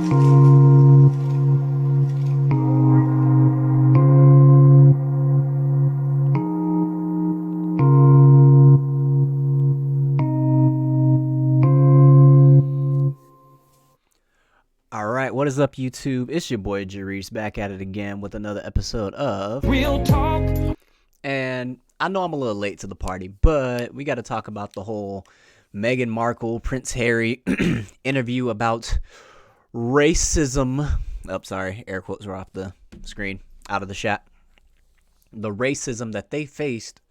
All right, what is up, YouTube? It's your boy Jarice back at it again with another episode of Real Talk. And I know I'm a little late to the party, but we got to talk about the whole Meghan Markle, Prince Harry interview about racism. Oh, sorry, air quotes were off the screen, out of the shot. The racism that they faced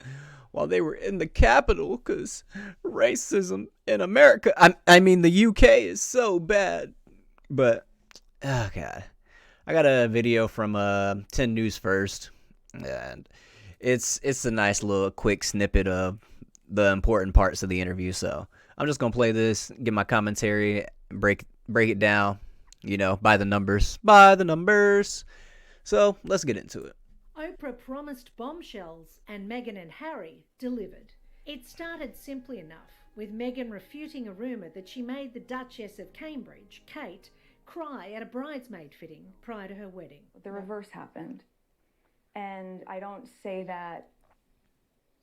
while they were in the Capitol, because racism in America, I mean, the UK is so bad. But, oh God, I got a video from 10 News First, and it's a nice little quick snippet of the important parts of the interview. So I'm just gonna play this, give my commentary, break it down, by the numbers. So let's get into it. Oprah promised bombshells and Meghan and Harry delivered. It started simply enough, with Meghan refuting a rumour that she made the Duchess of Cambridge, Kate, cry at a bridesmaid fitting prior to her wedding. The reverse happened. And I don't say that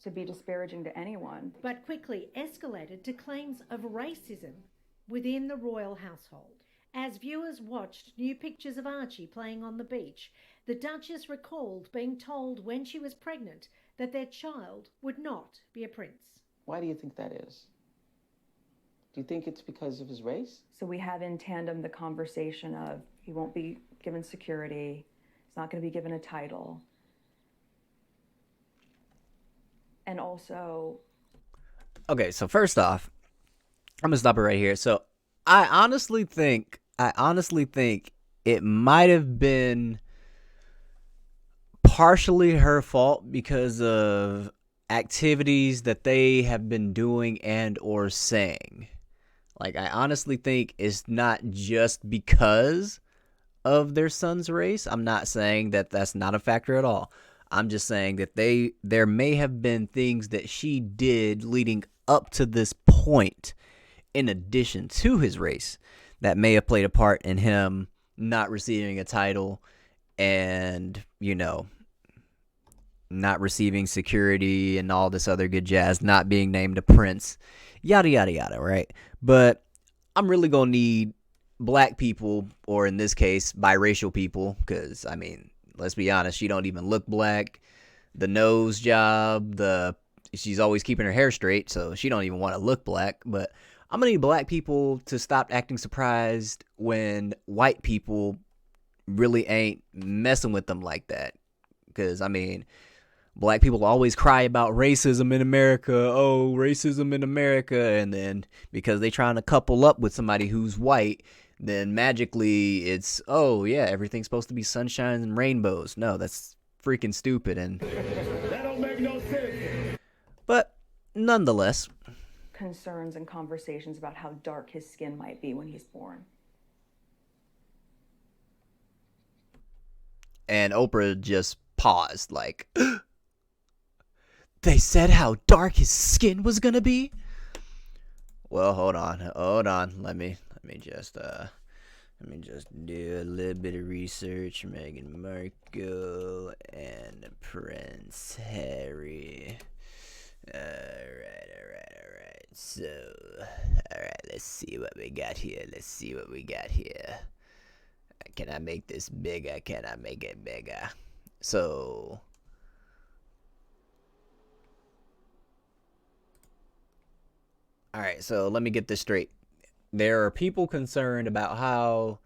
to be disparaging to anyone. But quickly escalated to claims of racism within the royal household. As viewers watched new pictures of Archie playing on the beach, the Duchess recalled being told when she was pregnant that their child would not be a prince. Why do you think that is? Do you think it's because of his race? So we have in tandem the conversation of he won't be given security, he's not going to be given a title. And also... Okay, so first off, I'm going to stop it right here. So I honestly think it might have been partially her fault because of activities that they have been doing and or saying. Like, I honestly think it's not just because of their son's race. I'm not saying that that's not a factor at all. I'm just saying that there may have been things that she did leading up to this point, in addition to his race, that may have played a part in him not receiving a title and, not receiving security and all this other good jazz, not being named a prince, yada, yada, yada, right? But I'm really going to need black people, or in this case, biracial people, because, let's be honest, she don't even look black. The nose job, she's always keeping her hair straight, so she don't even want to look black. But I'm going to need black people to stop acting surprised when white people really ain't messing with them like that. Because, black people always cry about racism in America. Oh, racism in America. And then because they trying to couple up with somebody who's white, then magically it's, oh, yeah, everything's supposed to be sunshine and rainbows. No, that's freaking stupid. And That don't make no sense. But nonetheless, concerns and conversations about how dark his skin might be when he's born. and Oprah just paused like, they said how dark his skin was gonna be? Well, hold on. Let me just do a little bit of research. Meghan Markle and Prince Harry. Alright. So, alright, let's see what we got here. Can I make this bigger? Can I make it bigger? So, alright, so let me get this straight. There are people concerned about how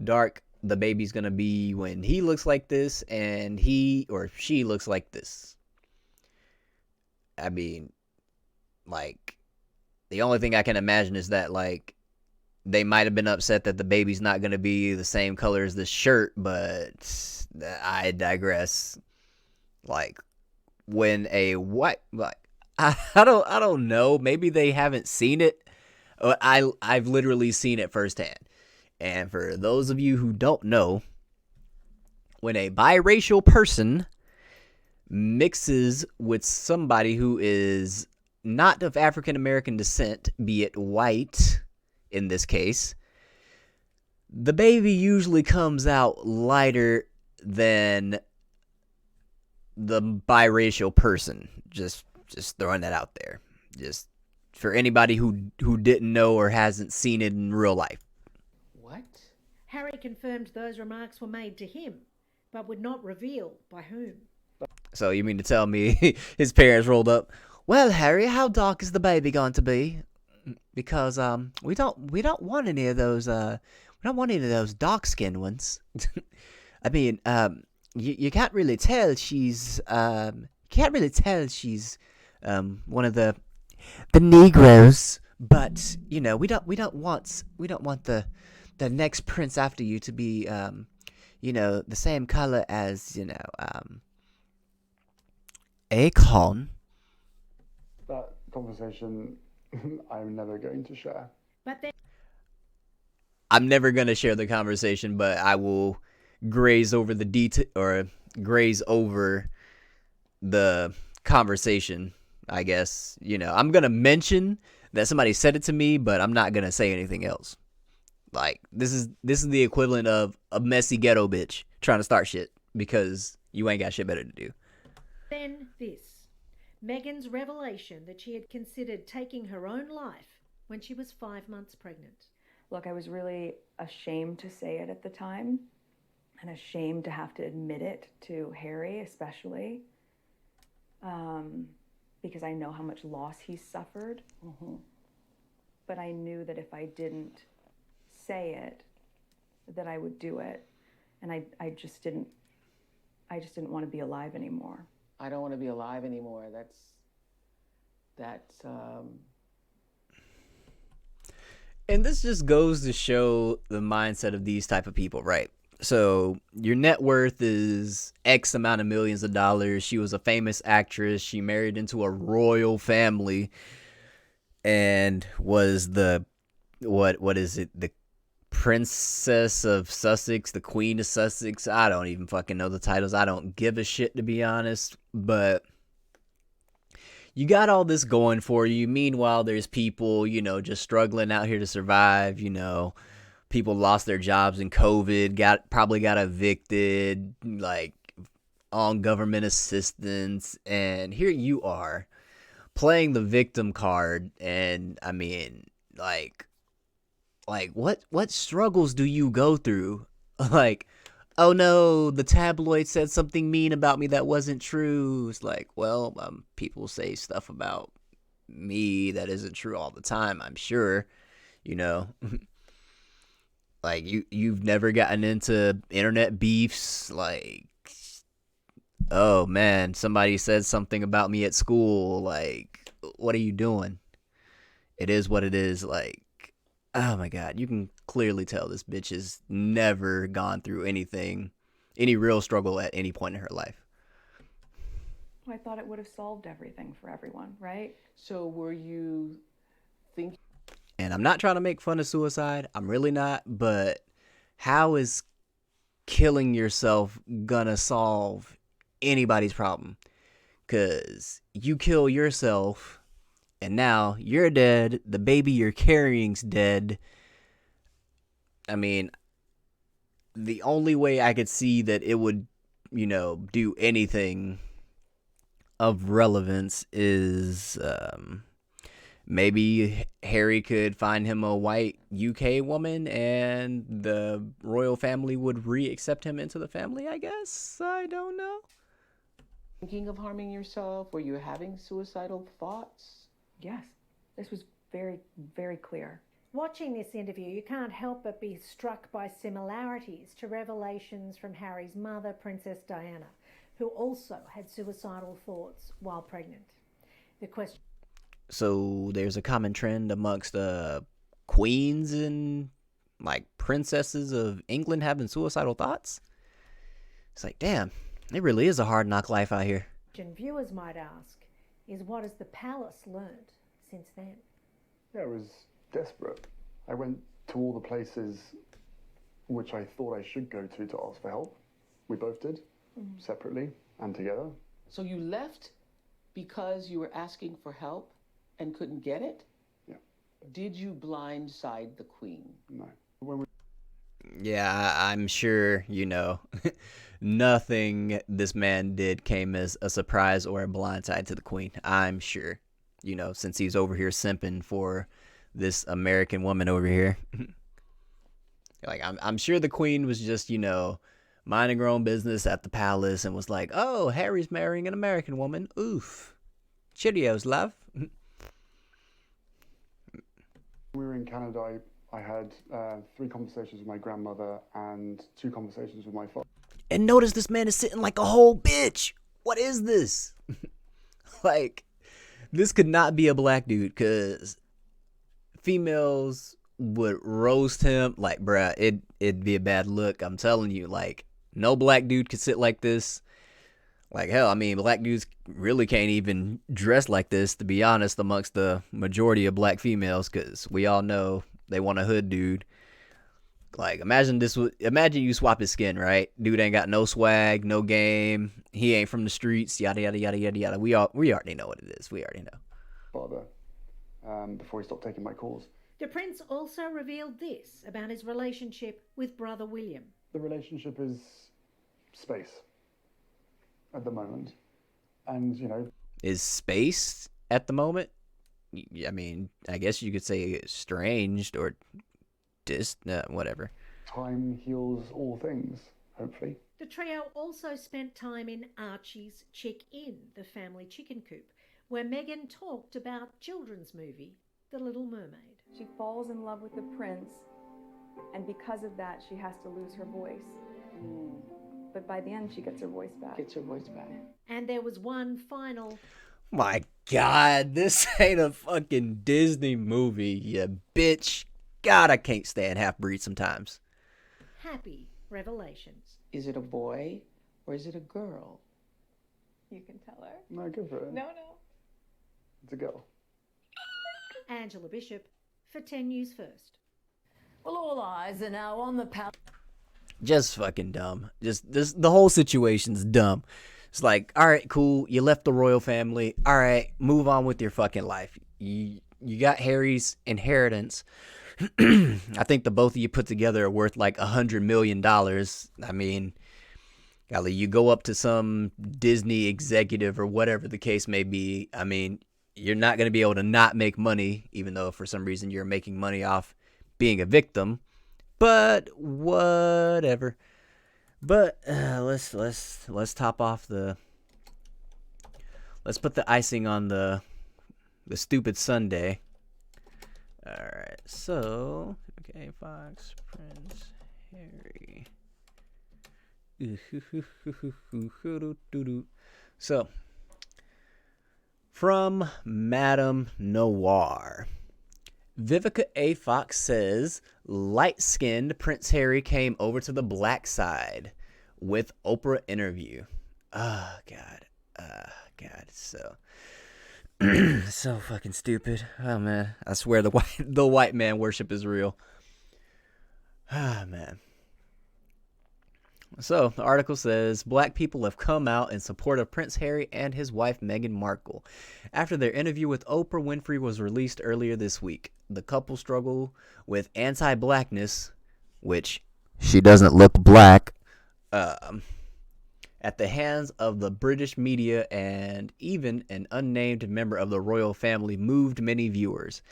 dark the baby's gonna be when he looks like this and he or she looks like this. I mean, like, the only thing I can imagine is that, like, they might have been upset that the baby's not gonna be the same color as the shirt, but I digress. Like, when a white, like, I don't know, maybe they haven't seen it. I've literally seen it firsthand. And for those of you who don't know, when a biracial person mixes with somebody who is not of African American descent, be it white in this case, the baby usually comes out lighter than the biracial person. Just throwing that out there. Just for anybody who didn't know or hasn't seen it in real life. What? Harry confirmed those remarks were made to him, but would not reveal by whom. So you mean to tell me his parents rolled up? Well, Harry, how dark is the baby going to be? Because we don't want any of those dark skinned ones. I mean, you can't really tell she's one of the Negroes, but you know we don't want the next prince after you to be the same color as Akon. That conversation I'm never going to share. But then I'm never gonna share the conversation, but I will graze over the conversation. I guess I'm gonna mention that somebody said it to me, but I'm not gonna say anything else. Like this is the equivalent of a messy ghetto bitch trying to start shit because you ain't got shit better to do. Then this. Meghan's revelation that she had considered taking her own life when she was 5 months pregnant. Look, I was really ashamed to say it at the time and ashamed to have to admit it to Harry, especially, because I know how much loss he's suffered. Mm-hmm. But I knew that if I didn't say it, that I would do it. And I just didn't want to be alive anymore. I don't want to be alive anymore. That's And this just goes to show the mindset of these type of people, right? So your net worth is X amount of millions of dollars. She was a famous actress. She married into a royal family and was the what is it? The Princess of Sussex, the Queen of Sussex. I don't even fucking know the titles. I don't give a shit, to be honest. But you got all this going for you. Meanwhile, there's people, just struggling out here to survive. People lost their jobs in COVID, probably got evicted, like on government assistance. And here you are playing the victim card. And I mean, like what struggles do you go through? Like, oh no, the tabloid said something mean about me that wasn't true. It's like, well, people say stuff about me that isn't true all the time, I'm sure. Like you've never gotten into internet beefs, like, oh man, somebody said something about me at school, like, what are you doing? It is what it is. Like, oh my god, you can clearly tell this bitch has never gone through any real struggle at any point in her life. I thought it would have solved everything for everyone, right? so. Were you thinking? And I'm not trying to make fun of suicide. I'm really not. But how is killing yourself gonna solve anybody's problem? Because you kill yourself, and now you're dead. The baby you're carrying's dead. I mean, the only way I could see that it would, do anything of relevance is maybe Harry could find him a white UK woman and the royal family would re-accept him into the family, I guess. I don't know. Thinking of harming yourself? Were you having suicidal thoughts? Yes, this was very, very clear. Watching this interview, you can't help but be struck by similarities to revelations from Harry's mother, Princess Diana, who also had suicidal thoughts while pregnant. The question. So there's a common trend amongst queens and like princesses of England having suicidal thoughts. It's like, damn, it really is a hard knock life out here. Viewers might ask is what has the palace learned since then? Yeah, I was desperate. I went to all the places which I thought I should go to ask for help. We both did, separately and together. So you left because you were asking for help and couldn't get it? Yeah. Did you blindside the Queen? No. When we Yeah, I'm sure, nothing this man did came as a surprise or a blindside to the queen. I'm sure, since he's over here simping for this American woman over here. Like, I'm sure the queen was just, minding her own business at the palace and was like, oh, Harry's marrying an American woman. Oof. Cheerios, love. When we were in Canada, I had 3 conversations with my grandmother and 2 conversations with my father. And notice this man is sitting like a whole bitch. What is this? Like, this could not be a black dude, because females would roast him. Like, bruh, it'd be a bad look. I'm telling you, like, no black dude could sit like this. Like, hell, I mean, black dudes really can't even dress like this, to be honest, amongst the majority of black females, because we all know they want a hood dude. Like, imagine you swap his skin, right? Dude ain't got no swag, no game. He ain't from the streets, yada, yada, yada, yada, yada. We already know what it is. We already know. Father, before he stopped taking my calls. The prince also revealed this about his relationship with brother William. The relationship is space at the moment. And, Is space at the moment? I mean, I guess you could say estranged or whatever. time heals all things, hopefully. The trio also spent time in Archie's Chick-In, the family chicken coop, where Meghan talked about children's movie, The Little Mermaid. She falls in love with the prince, and because of that, she has to lose her voice. But by the end, she gets her voice back. Gets her voice back. And there was one final My God, this ain't a fucking Disney movie, you bitch. God, I can't stand half-breeds sometimes. happy revelations. Is it a boy or is it a girl? You can tell her. No, go for it. No. It's a girl. Angela Bishop for 10 News First. Well, all eyes are now on the Just fucking dumb. Just the whole situation's dumb. It's like, all right, cool. You left the royal family. All right, move on with your fucking life. You got Harry's inheritance. I think the both of you put together are worth like $100 million. I mean, golly, you go up to some Disney executive or whatever the case may be. I mean, you're not going to be able to not make money, even though for some reason you're making money off being a victim. But whatever. But let's top off the. Let's put the icing on the stupid sundae. All right, so okay, Fox, Prince Harry. So from Madame Noir. Vivica A. Fox says light-skinned Prince Harry came over to the black side with Oprah interview. Oh, God. God, so so fucking stupid. Oh, man. I swear the white man worship is real. Ah, man. So, the article says, black people have come out in support of Prince Harry and his wife Meghan Markle after their interview with Oprah Winfrey was released earlier this week. The couple struggle with anti-blackness, which she doesn't look black, at the hands of the British media, and even an unnamed member of the royal family moved many viewers,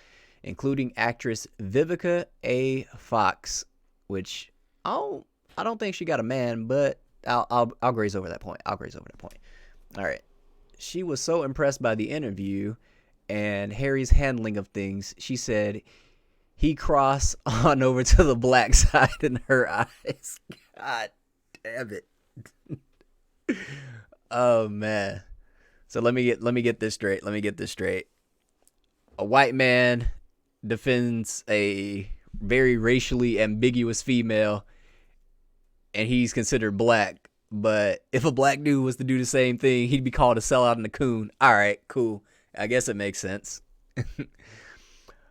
including actress Vivica A. Fox, which I don't think she got a man, but I'll graze over that point. All right. She was so impressed by the interview and Harry's handling of things, she said he crossed on over to the black side in her eyes. God damn it. Oh, man. So let me get this straight. A white man defends a very racially ambiguous female, and he's considered black. But if a black dude was to do the same thing, he'd be called a sellout and a coon. All right, cool. I guess it makes sense.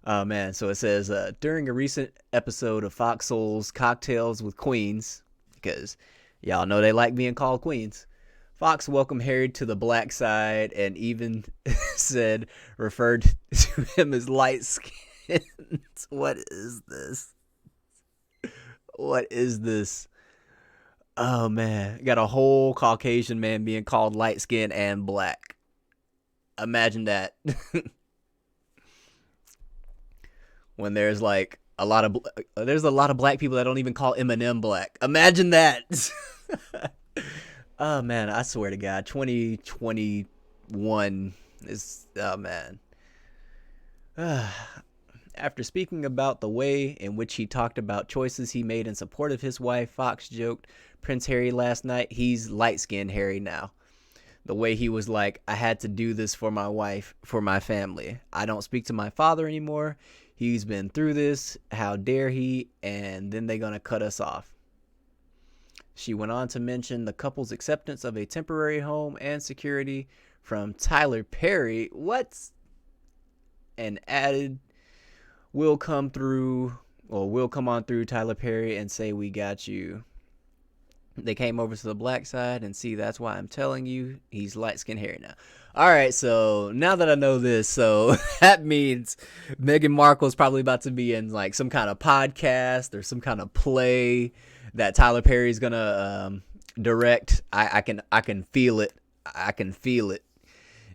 Oh, man. So it says, during a recent episode of Fox Soul's Cocktails with Queens, because y'all know they like being called queens, Fox welcomed Harry to the black side and even referred to him as light skinned. What is this? What is this? Oh man, got a whole Caucasian man being called light skinned and black. Imagine that. When there's like there's a lot of black people that don't even call Eminem black. Imagine that. Oh man, I swear to God, 2021 is, oh man. After speaking about the way in which he talked about choices he made in support of his wife, Fox joked Prince Harry last night, he's light-skinned Harry now. The way he was like, I had to do this for my wife, for my family. I don't speak to my father anymore. He's been through this. How dare he? And then they're going to cut us off. She went on to mention the couple's acceptance of a temporary home and security from Tyler Perry. What? And added, we'll come on through Tyler Perry and say we got you. They came over to the black side, and see, that's why I'm telling you, he's light-skinned Harry now. All right, so now that I know this, so that means Meghan Markle's probably about to be in like some kind of podcast or some kind of play that Tyler Perry's gonna direct. I can feel it. I can feel it.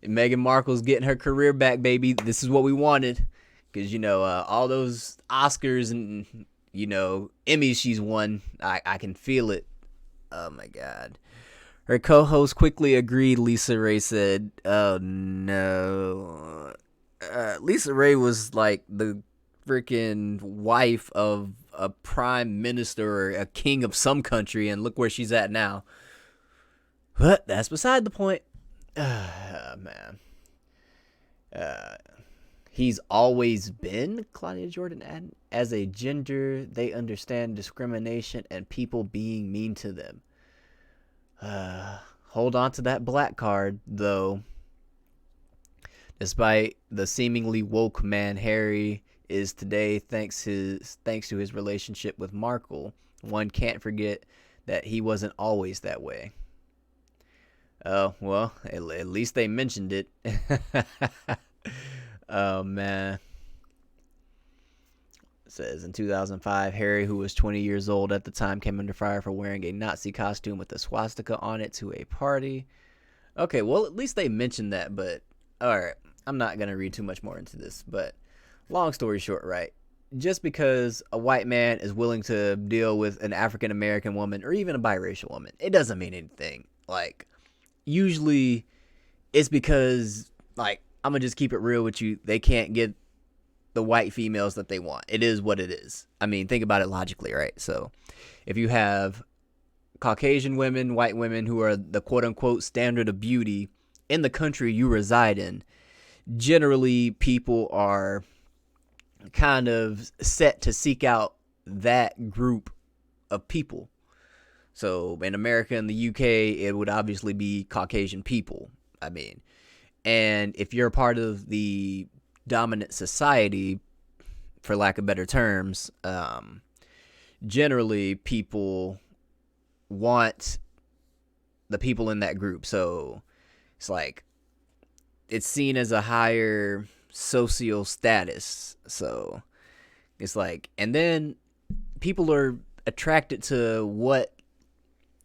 Meghan Markle's getting her career back, baby. This is what we wanted, because all those Oscars and Emmys she's won. I can feel it. Oh my God. Her co-host quickly agreed, Lisa Ray said. Oh no. Lisa Ray was like the freaking wife of a prime minister or a king of some country, and look where she's at now. But that's beside the point. Man. He's always been, Claudia Jordan added, as a gender, they understand discrimination and people being mean to them. Hold on to that black card, though. Despite the seemingly woke man Harry is today, thanks to his relationship with Markle, one can't forget that he wasn't always that way. Oh, well, at least they mentioned it. Oh, man. It says in 2005, Harry, who was 20 years old at the time, came under fire for wearing a Nazi costume with a swastika on it to a party. Okay, well, at least they mentioned that, but alright, I'm not going to read too much more into this, but long story short, right? Just because a white man is willing to deal with an African American woman or even a biracial woman, it doesn't mean anything. Like, usually it's because, like, I'm going to just keep it real with you. They can't get the white females that they want. It is what it is. I mean, think about it logically, right? So if you have Caucasian women, white women who are the quote unquote standard of beauty in the country you reside in, generally people are kind of set to seek out that group of people. So in America and the UK, it would obviously be Caucasian people. I mean, and if you're a part of the dominant society, for lack of better terms, generally people want the people in that group. So it's like, it's seen as a higher social status. So it's like, and then people are attracted to what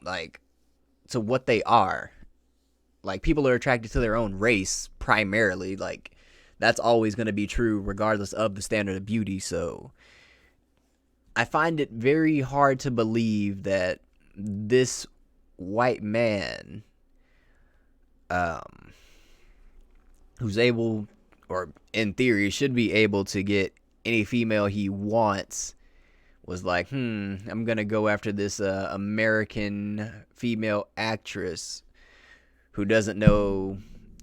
they are. Like, people are attracted to their own race primarily. Like, that's always going to be true regardless of the standard of beauty. So I find it very hard to believe that this white man, who's able, or in theory should be able to get any female he wants, was like, I'm going to go after this American female actress who doesn't know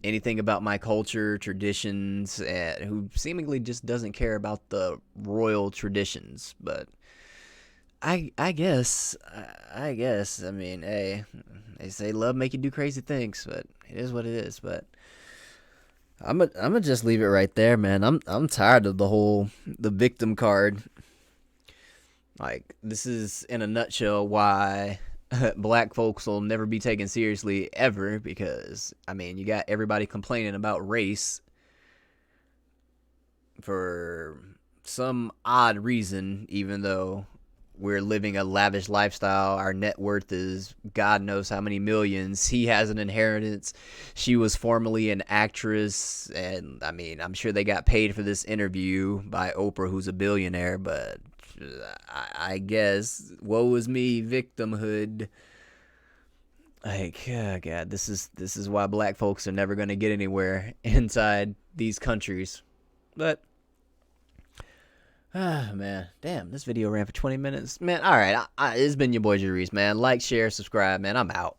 anything about my culture, traditions, and who seemingly just doesn't care about the royal traditions. But I guess, I mean, hey, they say love make you do crazy things, but it is what it is. But I'm gonna just leave it right there, man. I'm tired of the victim card. Like, this is in a nutshell why black folks will never be taken seriously ever, because I mean, you got everybody complaining about race for some odd reason, even though we're living a lavish lifestyle. Our net worth is God knows how many millions. He has an inheritance. She was formerly an actress, and I mean, I'm sure they got paid for this interview by Oprah, who's a billionaire, but I guess woe is me, victimhood. Like, oh God, this is why black folks are never gonna get anywhere inside these countries. But man, damn, this video ran for 20 minutes. Man, all right, it's been your boy Jerice, man. Like, share, subscribe, man. I'm out.